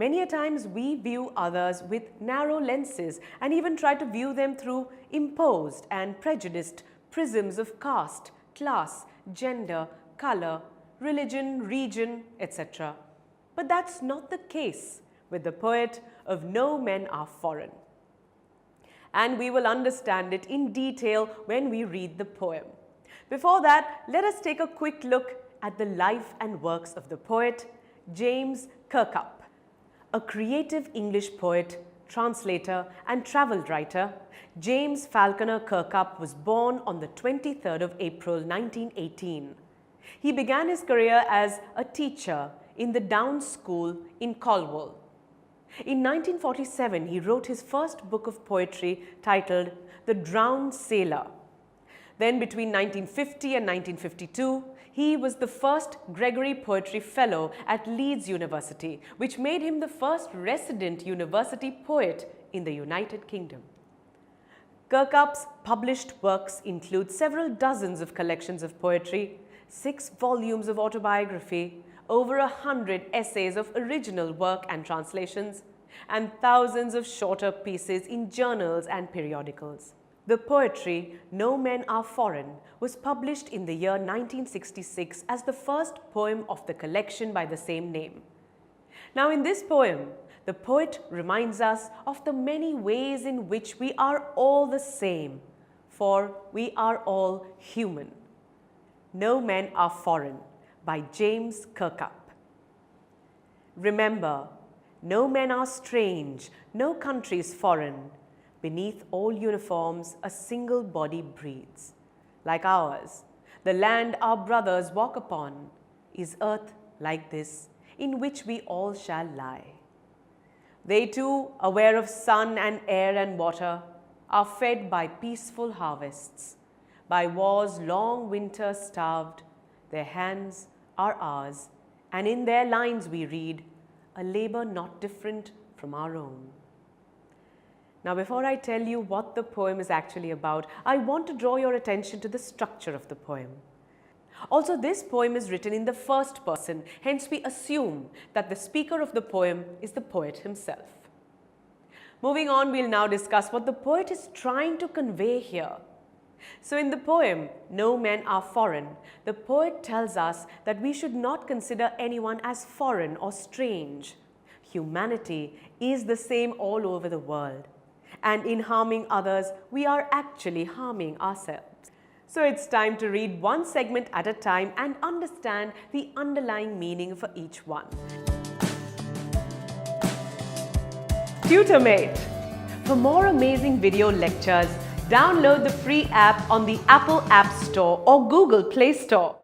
Many a times we view others with narrow lenses and even try to view them through imposed and prejudiced prisms of caste, class, gender, color, religion, region, etc. But that's not the case with the poet of No Men Are Foreign. And we will understand it in detail when we read the poem. Before that, let us take a quick look at the life and works of the poet James Kirkup. A creative English poet, translator and travel writer, James Falconer Kirkup was born on the 23rd of April 1918. He began his career as a teacher in the Downs School in Colwall. In 1947, he wrote his first book of poetry titled The Drowned Sailor. Then between 1950 and 1952, he was the first Gregory Poetry Fellow at Leeds University, which made him the first resident university poet in the United Kingdom. Kirkup's published works include several dozens of collections of poetry, 6 volumes of autobiography, over 100 essays of original work and translations, and thousands of shorter pieces in journals and periodicals. The poetry No Men Are Foreign was published in the year 1966 as the first poem of the collection by the same name. Now in this poem, the poet reminds us of the many ways in which we are all the same, for we are all human. No Men Are Foreign by James Kirkup. Remember, no men are strange, no country's foreign. Beneath all uniforms, a single body breathes. Like ours, the land our brothers walk upon is earth like this, in which we all shall lie. They too, aware of sun and air and water, are fed by peaceful harvests. By war's long winter starved, their hands are ours, and in their lines we read, a labor not different from our own. Now, before I tell you what the poem is actually about, I want to draw your attention to the structure of the poem. Also, this poem is written in the first person, hence we assume that the speaker of the poem is the poet himself. Moving on, we'll now discuss what the poet is trying to convey here. So in the poem, No Men Are Foreign, the poet tells us that we should not consider anyone as foreign or strange. Humanity is the same all over the world. And in harming others, we are actually harming ourselves. So it's time to read one segment at a time and understand the underlying meaning for each one. TutorMate. For more amazing video lectures, download the free app on the Apple App Store or Google Play Store.